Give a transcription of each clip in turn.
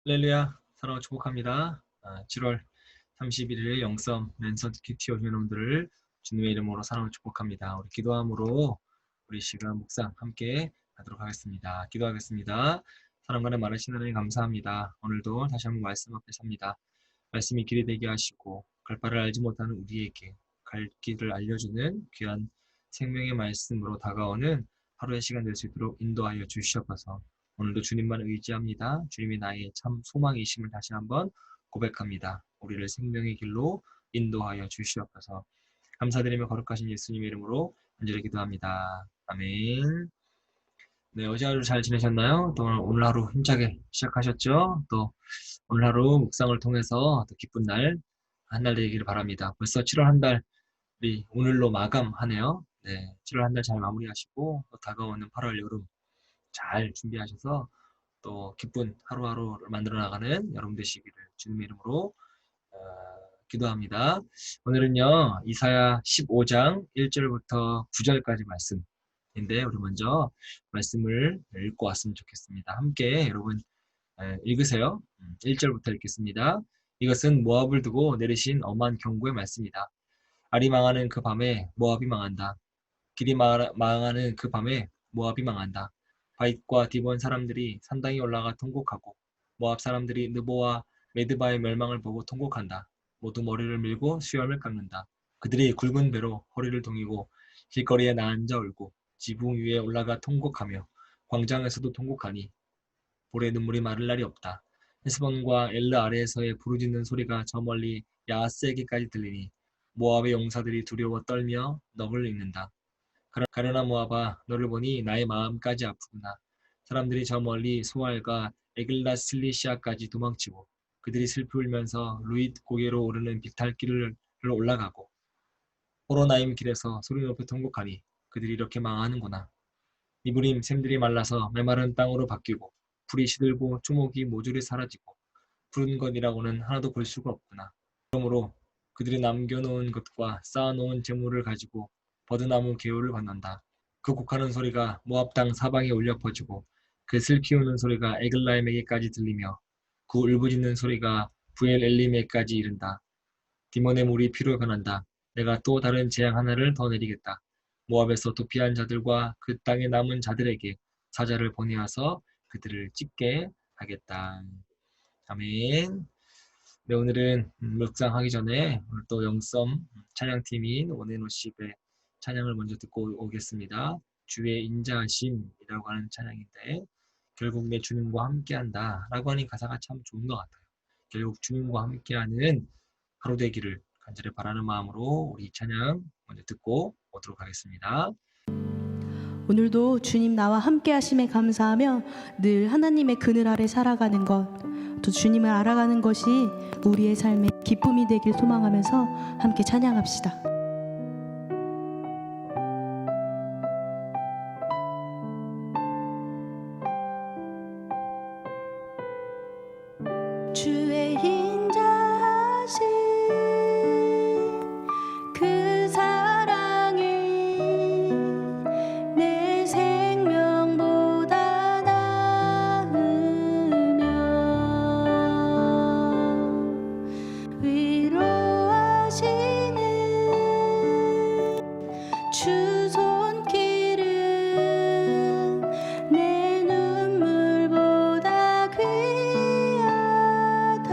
할렐루야, 사랑을 축복합니다. 7월 31일 영성 랜선 큐티오 휴놈들을 주님의 이름으로 사랑을 축복합니다. 우리 기도함으로 우리 시간 묵상 함께 하도록 하겠습니다. 기도하겠습니다. 사랑과는 말하시는 하나님 감사합니다. 오늘도 다시 한번 말씀 앞에 섭니다. 말씀이 길이 되게 하시고 갈 바를 알지 못하는 우리에게 갈 길을 알려주는 귀한 생명의 말씀으로 다가오는 하루의 시간 될 수 있도록 인도하여 주시옵소서. 오늘도 주님만 의지합니다. 주님이 나의 참 소망이심을 다시 한번 고백합니다. 우리를 생명의 길로 인도하여 주시옵소서. 감사드리며 거룩하신 예수님의 이름으로 간절히 기도합니다. 아멘. 네, 어제 하루 잘 지내셨나요? 또 오늘 하루 힘차게 시작하셨죠? 또 오늘 하루 묵상을 통해서 또 기쁜 날, 한 달 되기를 바랍니다. 벌써 7월 한 달이 오늘로 마감하네요. 네, 7월 한 달 잘 마무리하시고 또 다가오는 8월 여름 잘 준비하셔서 또 기쁜 하루하루를 만들어 나가는 여러분 되시기를 주님의 이름으로 어, 기도합니다. 오늘은요 이사야 15장 1절부터 9절까지 말씀인데 우리 먼저 말씀을 읽고 왔으면 좋겠습니다. 함께 여러분 읽으세요. 1절부터 읽겠습니다. 이것은 모압을 두고 내리신 엄한 경고의 말씀이다. 알이 망하는 그 밤에 모압이 망한다. 길이 망하는 그 밤에 모압이 망한다. 바잇과 디본 사람들이 산당에 올라가 통곡하고 모압 사람들이 느보와 메드바의 멸망을 보고 통곡한다. 모두 머리를 밀고 수염을 깎는다. 그들이 굵은 배로 허리를 동이고 길거리에 나앉아 울고 지붕 위에 올라가 통곡하며 광장에서도 통곡하니 볼에 눈물이 마를 날이 없다. 헤스본과 엘르 아래에서의 부르짖는 소리가 저 멀리 야하스에게까지 들리니 모압의 용사들이 두려워 떨며 넋을 잃는다. 가련한 모압아 너를 보니 나의 마음까지 아프구나. 사람들이 저 멀리 소알과 에글라슬리시아까지 도망치고 그들이 슬피 울면서 루잇 고개로 오르는 빅탈길을 올라가고 호로나임 길에서 소리 높여 통곡하니 그들이 이렇게 망하는구나. 이브림 샘들이 말라서 메마른 땅으로 바뀌고 풀이 시들고 초목이 모조리 사라지고 푸른 것이라고는 하나도 볼 수가 없구나. 그러므로 그들이 남겨놓은 것과 쌓아놓은 재물을 가지고 버드나무 개울을 건넌다. 그 곡하는 소리가 모압 땅 사방에 울려 퍼지고 그 슬피 우는 소리가 에글라임에게까지 들리며 그 울부짖는 소리가 부엘 엘림에까지 이른다. 디몬의 물이 피로 변한다. 내가 또 다른 재앙 하나를 더 내리겠다. 모압에서 도피한 자들과 그 땅에 남은 자들에게 사자를 보내어서 그들을 찢게 하겠다. 아멘. 네, 오늘은 묵상하기 전에 오늘 또 영썸 찬양팀인 원앤워십의 찬양을 먼저 듣고 오겠습니다. 주의 인자하심이라고 하는 찬양인데 결국 내 주님과 함께한다 라고 하는 가사가 참 좋은 것 같아요. 결국 주님과 함께하는 하루 되기를 간절히 바라는 마음으로 우리 찬양 먼저 듣고 오도록 하겠습니다. 오늘도 주님 나와 함께 하심에 감사하며 늘 하나님의 그늘 아래 살아가는 것, 또 주님을 알아가는 것이 우리의 삶의 기쁨이 되길 소망하면서 함께 찬양합시다. 주의 인자하심 그 사랑이 내 생명보다 나으며 위로하시는 주 손길은 내 눈물보다 귀하다.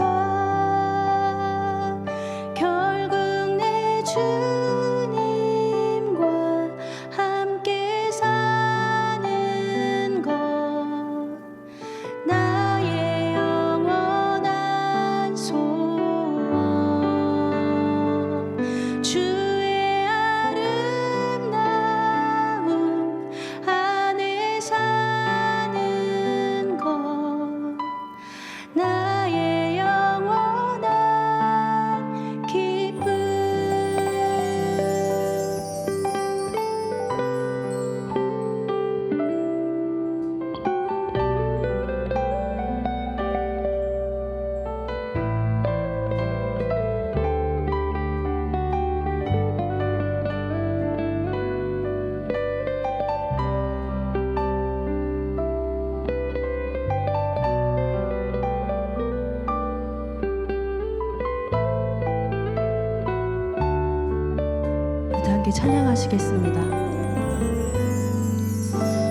함께 찬양하시겠습니다.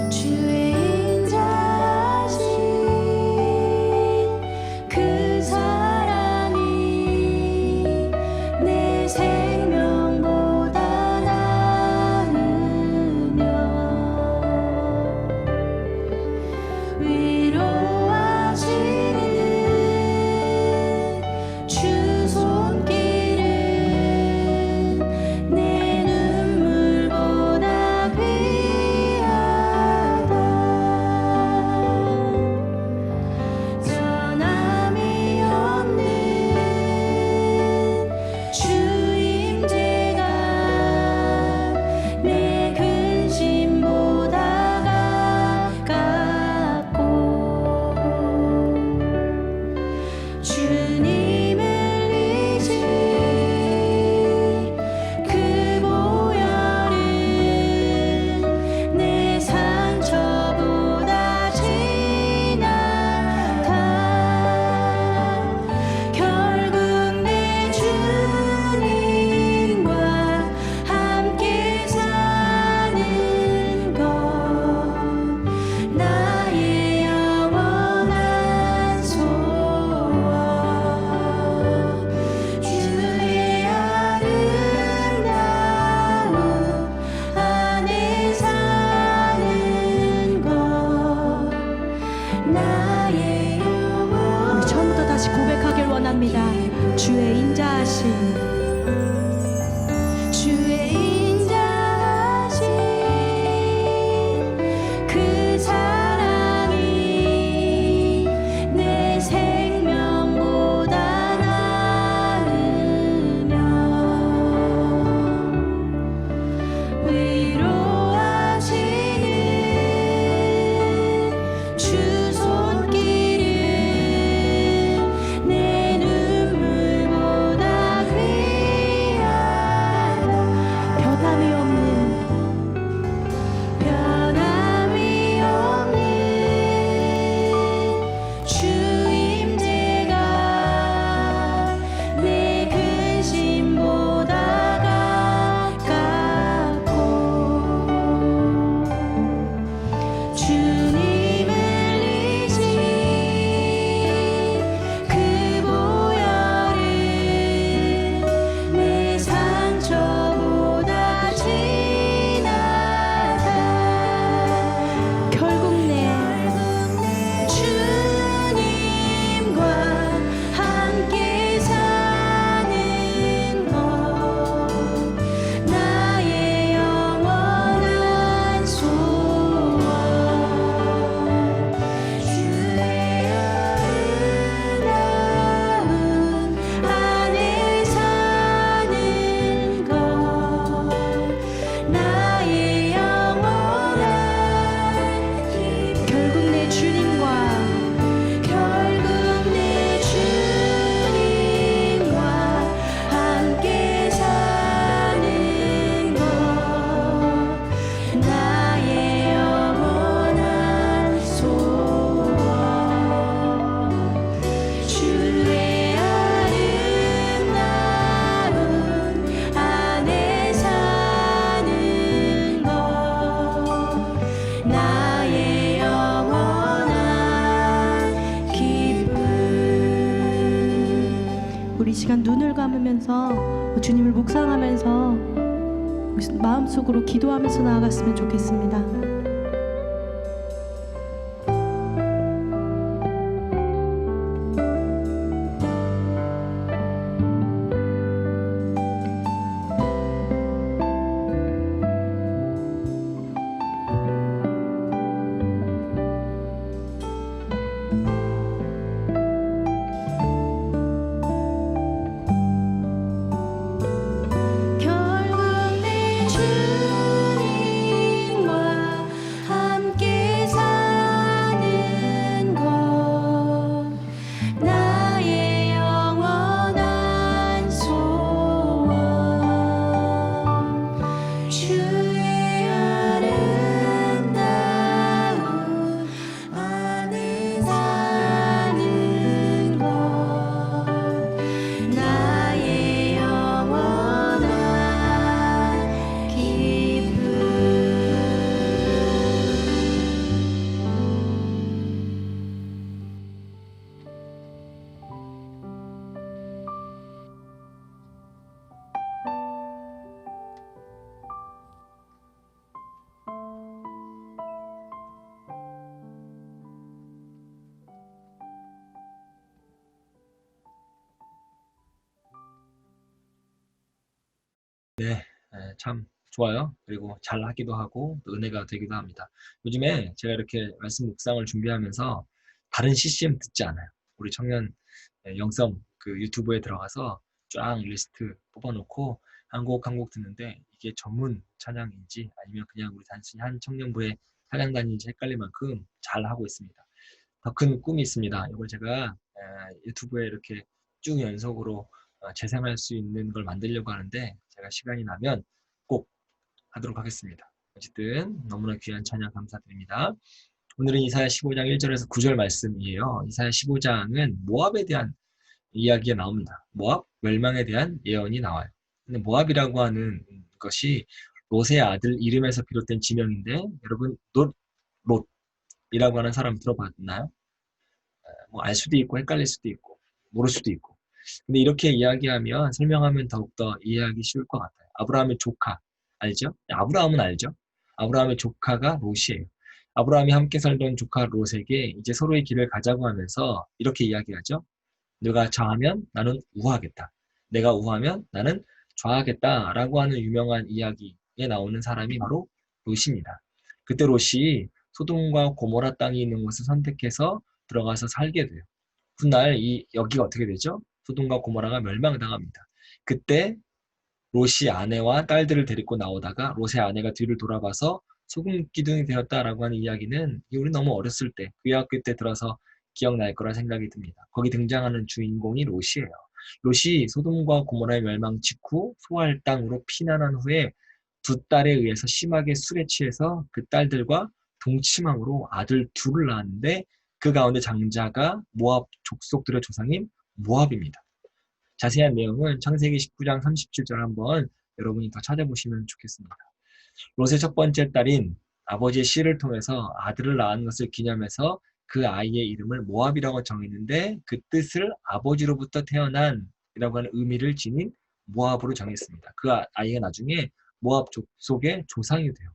주의 인자하신 그 사랑이 내 생명보다 나으며 위로하시는 주 손길은 내 눈물보다 귀하다. 변함이 없는 주 임재가 내 근심보다 가깝고 주님을 잊은 그 보혈은 내 상처보다 진하다. 결국 내 주님과 함께 사는 것 나의 영원한 소원. 주의 아름다움 안에 사는 것 나의 영원. 우리 처음부터 다시 고백하길 원합니다. 주의 인자하심 주의 인자하신 그 사랑이 내 생명보다 나으며 위로하시는 주 손길은 내 눈물보다 귀하다. 변함이 없는 주 임재가 내 근심보다 가깝고 주님을 잊은 그 보혈은 내 상처보다 진하다. 결국 내 주님과 함께 사는 것 나의 영원한 소원. 주의 아름다움 안에 사는 것 나의 영원한 결국 내 주님과 함께 사는 것 나의 영원한 소원. 주의 아름다움 안에 사는 것 나의 영원한 기쁨. 우리 시간 눈을 감으면서 주님을 묵상하면서 마음속으로 기도하면서 나아갔으면 좋겠습니다. 결국 내 주님과 네, 참 좋아요. 그리고 잘 하기도 하고 또 은혜가 되기도 합니다. 요즘에 제가 이렇게 말씀 묵상을 준비하면서 다른 CCM 듣지 않아요. 우리 청년 영성 그 유튜브에 들어가서 쫙 리스트 뽑아놓고 한 곡 한 곡 듣는데 이게 전문 찬양인지 아니면 그냥 우리 단순히 한 청년부의 찬양단인지 헷갈릴 만큼 잘 하고 있습니다. 더 큰 꿈이 있습니다. 이걸 제가 유튜브에 이렇게 쭉 연속으로 재생할 수 있는 걸 만들려고 하는데 제가 시간이 나면 꼭 하도록 하겠습니다. 어쨌든 너무나 귀한 찬양 감사드립니다. 오늘은 이사야 15장 1절에서 9절 말씀이에요. 이사야 15장은 모압에 대한 이야기가 나옵니다. 모압 멸망에 대한 예언이 나와요. 근데 모압이라고 하는 것이 롯의 아들 이름에서 비롯된 지명인데 여러분 롯이라고 하는 사람 들어봤나요? 뭐 알 수도 있고 헷갈릴 수도 있고 모를 수도 있고. 근데 이렇게 이야기하면 설명하면 더욱더 이해하기 쉬울 것 같아요. 아브라함의 조카 알죠? 아브라함은 알죠? 아브라함의 조카가 롯이에요. 아브라함이 함께 살던 조카 롯에게 이제 서로의 길을 가자고 하면서 이렇게 이야기하죠. 네가 좌하면 나는 우하겠다. 내가 우하면 나는 좌하겠다라고 하는 유명한 이야기에 나오는 사람이 바로 롯입니다. 그때 롯이 소돔과 고모라 땅이 있는 곳을 선택해서 들어가서 살게 돼요. 훗날 여기가 어떻게 되죠? 소돔과 고모라가 멸망당합니다. 그때 롯이 아내와 딸들을 데리고 나오다가 롯의 아내가 뒤를 돌아봐서 소금 기둥이 되었다라고 하는 이야기는 우리 너무 어렸을 때, 구약교 때 들어서 기억날 거라 생각이 듭니다. 거기 등장하는 주인공이 롯이에요. 롯이 소돔과 고모라의 멸망 직후 소알 땅으로 피난한 후에 두 딸에 의해서 심하게 술에 취해서 그 딸들과 동침함으로 아들 둘을 낳았는데 그 가운데 장자가 모압 족속들의 조상인 모압입니다. 자세한 내용은 창세기 19장 37절 한번 여러분이 더 찾아보시면 좋겠습니다. 롯의 첫 번째 딸인 아버지의 씨를 통해서 아들을 낳은 것을 기념해서 그 아이의 이름을 모압이라고 정했는데 그 뜻을 아버지로부터 태어난 이라고 하는 의미를 지닌 모압으로 정했습니다. 그 아이가 나중에 모압 족속의 조상이 돼요.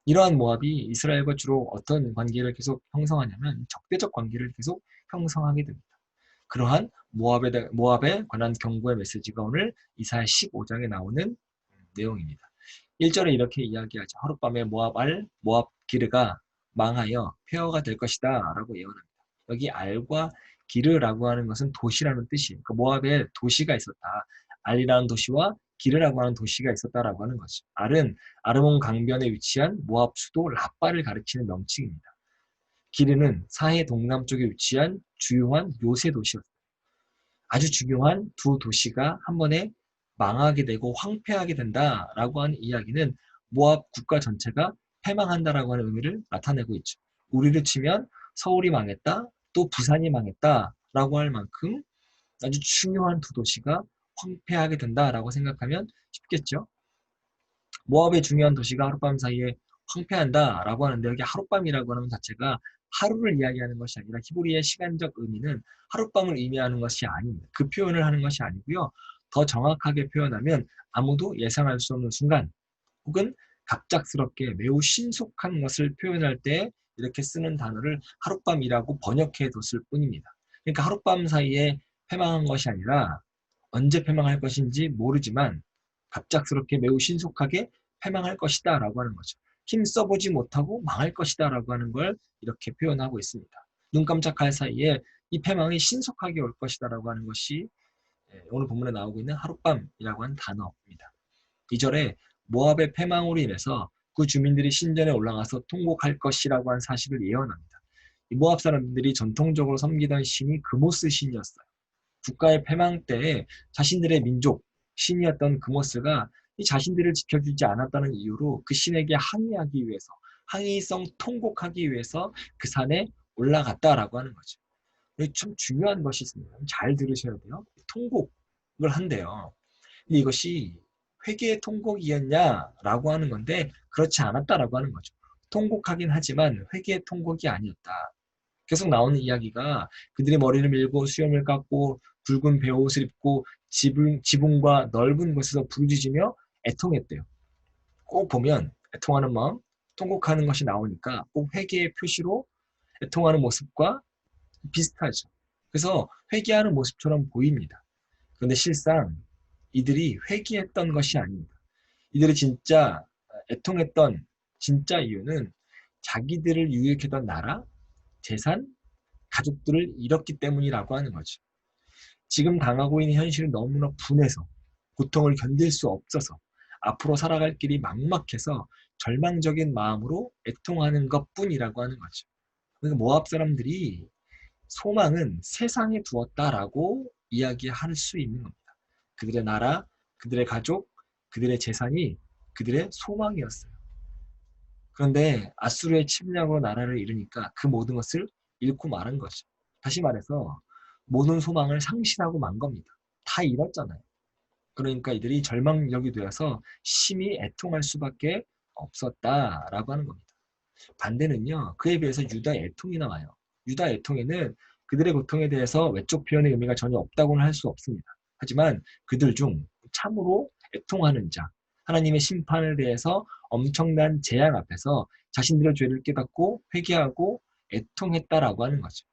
이러한 모압이 이스라엘과 주로 어떤 관계를 계속 형성하냐면 적대적 관계를 계속 형성하게 됩니다. 그러한 모압에 관한 경고의 메시지가 오늘 이사야 15장에 나오는 내용입니다. 1절에 이렇게 이야기하죠. 하룻밤에 모압 기르가 망하여 폐허가 될 것이다 라고 예언합니다. 여기 알과 기르라고 하는 것은 도시라는 뜻이에요. 그러니까 모압에 도시가 있었다. 알이라는 도시와 기르라고 하는 도시가 있었다라고 하는 거죠. 알은 아르몬 강변에 위치한 모압 수도 라빠를 가리키는 명칭입니다. 기르는 사해 동남쪽에 위치한 주요한 요새 도시였어요. 아주 중요한 두 도시가 한 번에 망하게 되고 황폐하게 된다라고 하는 이야기는 모압 국가 전체가 패망한다라고 하는 의미를 나타내고 있죠. 우리를 치면 서울이 망했다, 또 부산이 망했다라고 할 만큼 아주 중요한 두 도시가 황폐하게 된다라고 생각하면 쉽겠죠. 모압의 중요한 도시가 하룻밤 사이에 황폐한다라고 하는데 여기 하룻밤이라고 하는 자체가 하루를 이야기하는 것이 아니라 히브리의 시간적 의미는 하룻밤을 의미하는 것이 아닙니다. 그 표현을 하는 것이 아니고요. 더 정확하게 표현하면 아무도 예상할 수 없는 순간 혹은 갑작스럽게 매우 신속한 것을 표현할 때 이렇게 쓰는 단어를 하룻밤이라고 번역해 뒀을 뿐입니다. 그러니까 하룻밤 사이에 패망한 것이 아니라 언제 패망할 것인지 모르지만 갑작스럽게 매우 신속하게 패망할 것이다 라고 하는 거죠. 힘 써보지 못하고 망할 것이다 라고 하는 걸 이렇게 표현하고 있습니다. 눈 깜짝할 사이에 이 패망이 신속하게 올 것이다 라고 하는 것이 오늘 본문에 나오고 있는 하룻밤이라고 하는 단어입니다. 2절에 모압의 패망으로 인해서 그 주민들이 신전에 올라가서 통곡할 것이라고 한 사실을 예언합니다. 이 모압 사람들이 전통적으로 섬기던 신이 그모스 신이었어요. 국가의 패망 때에 자신들의 민족 신이었던 그모스가 이 자신들을 지켜주지 않았다는 이유로 그 신에게 항의하기 위해서 항의성 통곡하기 위해서 그 산에 올라갔다라고 하는 거죠. 참 중요한 것이 있습니다. 잘 들으셔야 돼요. 통곡을 한대요. 근데 이것이 회개의 통곡이었냐라고 하는 건데 그렇지 않았다라고 하는 거죠. 통곡하긴 하지만 회개의 통곡이 아니었다. 계속 나오는 이야기가 그들이 머리를 밀고 수염을 깎고 붉은 베옷을 입고 지붕과 넓은 곳에서 부르짖으며 애통했대요. 꼭 보면 애통하는 마음, 통곡하는 것이 나오니까 꼭 회개의 표시로 애통하는 모습과 비슷하죠. 그래서 회개하는 모습처럼 보입니다. 그런데 실상 이들이 회개했던 것이 아닙니다. 이들이 진짜 애통했던 진짜 이유는 자기들을 유익했던 나라, 재산, 가족들을 잃었기 때문이라고 하는 거죠. 지금 당하고 있는 현실이 너무나 분해서 고통을 견딜 수 없어서 앞으로 살아갈 길이 막막해서 절망적인 마음으로 애통하는 것뿐이라고 하는 거죠. 그러니까 모압 사람들이 소망은 세상에 두었다라고 이야기할 수 있는 겁니다. 그들의 나라, 그들의 가족, 그들의 재산이 그들의 소망이었어요. 그런데 아수르의 침략으로 나라를 잃으니까 그 모든 것을 잃고 말은 거죠. 다시 말해서 모든 소망을 상실하고 만 겁니다. 다 잃었잖아요. 그러니까 이들이 절망적이 되어서 심히 애통할 수밖에 없었다라고 하는 겁니다. 반대는요. 그에 비해서 유다의 애통이 나와요. 유다 애통에는 그들의 고통에 대해서 외적 표현의 의미가 전혀 없다고는 할 수 없습니다. 하지만 그들 중 참으로 애통하는 자, 하나님의 심판에 대해서 엄청난 재앙 앞에서 자신들의 죄를 깨닫고 회개하고 애통했다라고 하는 거죠.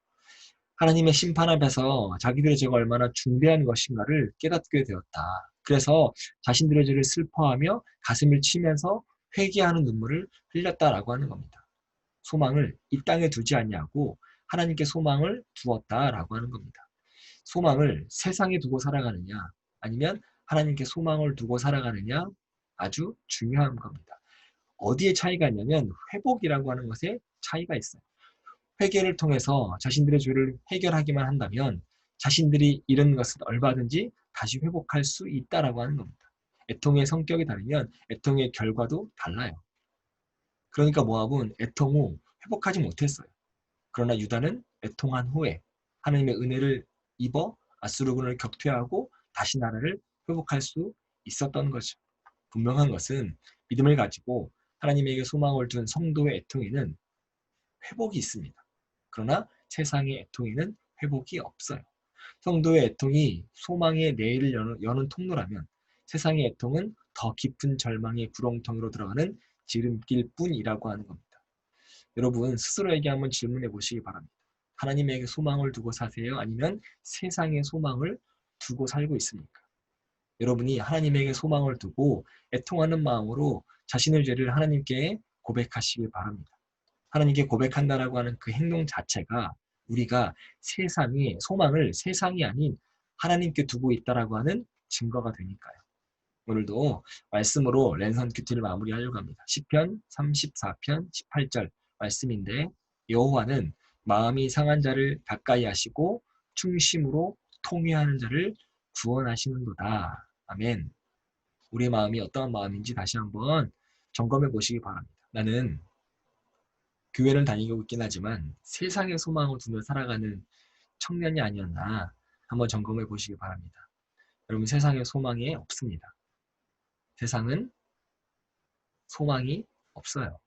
하나님의 심판 앞에서 자기들의 죄가 얼마나 중대한 것인가를 깨닫게 되었다. 그래서 자신들의 죄를 슬퍼하며 가슴을 치면서 회개하는 눈물을 흘렸다라고 하는 겁니다. 소망을 이 땅에 두지 않냐고 하나님께 소망을 두었다라고 하는 겁니다. 소망을 세상에 두고 살아가느냐 아니면 하나님께 소망을 두고 살아가느냐 아주 중요한 겁니다. 어디에 차이가 있냐면 회복이라고 하는 것에 차이가 있어요. 회개를 통해서 자신들의 죄를 해결하기만 한다면 자신들이 잃은 것을 얼마든지 다시 회복할 수 있다라고 하는 겁니다. 애통의 성격이 다르면 애통의 결과도 달라요. 그러니까 모압은 애통 후 회복하지 못했어요. 그러나 유다는 애통한 후에 하나님의 은혜를 입어 아수르군을 격퇴하고 다시 나라를 회복할 수 있었던 거죠. 분명한 것은 믿음을 가지고 하나님에게 소망을 둔 성도의 애통에는 회복이 있습니다. 그러나 세상의 애통에는 회복이 없어요. 성도의 애통이 소망의 내일을 여는 통로라면 세상의 애통은 더 깊은 절망의 구렁텅이로 들어가는 지름길 뿐이라고 하는 겁니다. 여러분 스스로에게 한번 질문해 보시기 바랍니다. 하나님에게 소망을 두고 사세요? 아니면 세상의 소망을 두고 살고 있습니까? 여러분이 하나님에게 소망을 두고 애통하는 마음으로 자신의 죄를 하나님께 고백하시길 바랍니다. 하나님께 고백한다라고 하는 그 행동 자체가 우리가 세상의 소망을 세상이 아닌 하나님께 두고 있다라고 하는 증거가 되니까요. 오늘도 말씀으로 랜선 큐티를 마무리하려고 합니다. 시편 34편 18절 말씀인데 여호와는 마음이 상한 자를 가까이 하시고 충심으로 통회하는 자를 구원하시는도다. 아멘. 우리의 마음이 어떠한 마음인지 다시 한번 점검해 보시기 바랍니다. 나는 교회를 다니고 있긴 하지만 세상의 소망을 두며 살아가는 청년이 아니었나 한번 점검해 보시기 바랍니다. 여러분 세상에 소망이 없습니다. 세상은 소망이 없어요.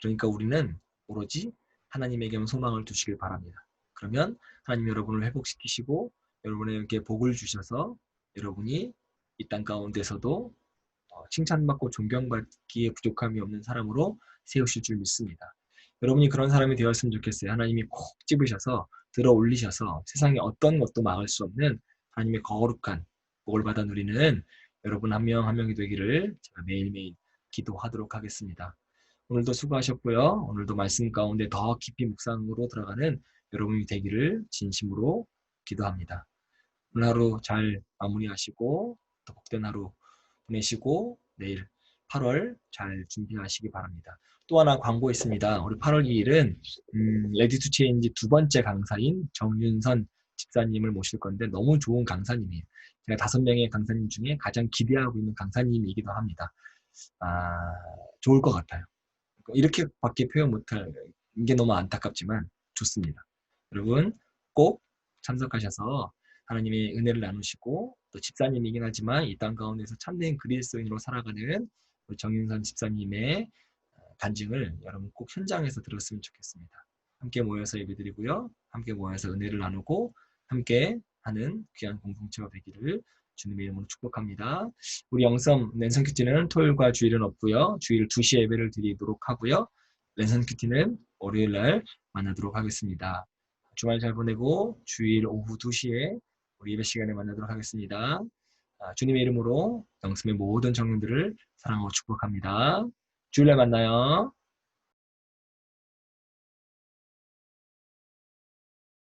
그러니까 우리는 오로지 하나님에게만 소망을 두시길 바랍니다. 그러면 하나님 여러분을 회복시키시고 여러분에게 복을 주셔서 여러분이 이 땅 가운데서도 칭찬받고 존경받기에 부족함이 없는 사람으로 세우실 줄 믿습니다. 여러분이 그런 사람이 되었으면 좋겠어요. 하나님이 콕 집으셔서 들어 올리셔서 세상에 어떤 것도 막을 수 없는 하나님의 거룩한 복을 받아 누리는 여러분 한 명 한 명이 되기를 제가 매일매일 기도하도록 하겠습니다. 오늘도 수고하셨고요. 오늘도 말씀 가운데 더 깊이 묵상으로 들어가는 여러분이 되기를 진심으로 기도합니다. 오늘 하루 잘 마무리하시고 더 복된 하루 보내시고 내일 8월 잘 준비하시기 바랍니다. 또 하나 광고 있습니다. 우리 8월 2일은 레디 투 체인지 두 번째 강사인 정윤선 집사님을 모실 건데 너무 좋은 강사님이에요. 제가 5명의 강사님 중에 가장 기대하고 있는 강사님이기도 합니다. 좋을 것 같아요. 이렇게밖에 표현 못할 게 너무 안타깝지만 좋습니다. 여러분 꼭 참석하셔서 하나님의 은혜를 나누시고 또 집사님이긴 하지만 이 땅 가운데서 참된 그리스도인으로 살아가는 우리 정윤선 집사님의 간증을 여러분 꼭 현장에서 들었으면 좋겠습니다. 함께 모여서 예배드리고요. 함께 모여서 은혜를 나누고 함께 하는 귀한 공동체가 되기를 주님의 이름으로 축복합니다. 우리 영섬 랜선 큐티는 토요일과 주일은 없고요. 주일 2시에 예배를 드리도록 하고요. 랜선 큐티는 월요일 날 만나도록 하겠습니다. 주말 잘 보내고 주일 오후 2시에 우리 예배 시간에 만나도록 하겠습니다. 주님의 이름으로 영성의 모든 청년들을 사랑하고 축복합니다. 주일날 만나요.